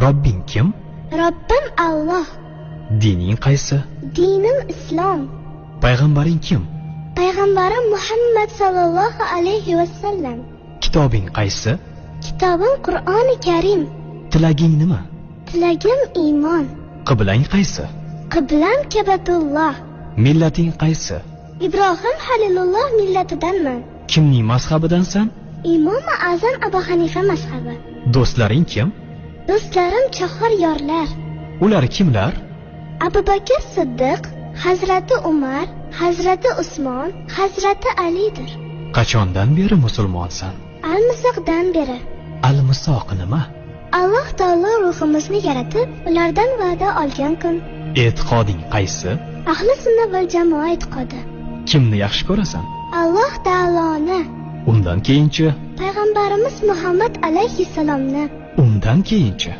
Robbing kim? Robbim Alloh. Dining qaysi? Dinim Islom. Payg'ambaring kim? Payg'ambarim Muhammad sallallohu alayhi vasallam. Kitobing qaysi? Kitobim Qur'oni Karim. Tilaging nima? Tilagim iymon. Qiblang qaysi? Qiblam Kabatulloh. Millating qaysi? Ibrohim Halilulloh millatidanman. Kimning mazhabidansan? Imom Azam Abu Hanifa mazhabi. Do'stlaring kim? Do'stlarim chahor yorlar. Ular kimlar? Abu Bakr Siddiq, Hazrati Umar, Hazrati Usmon, Hazrati Alidir. Qachondan beri musulmonsan? Al-Misoqdan beri. Al-Misoq nima? Alloh taolo ruhimizni yaratib, ulardan va'da olgan kun. E'tiqoding qaysi? Ahli sunna val jamoa e'tiqodi. Kimni yaxshi ko'rasan? Alloh taoloni. Undan keyinchi? Payg'ambarimiz Muhammad alayhissalomni. Undan keyinchi?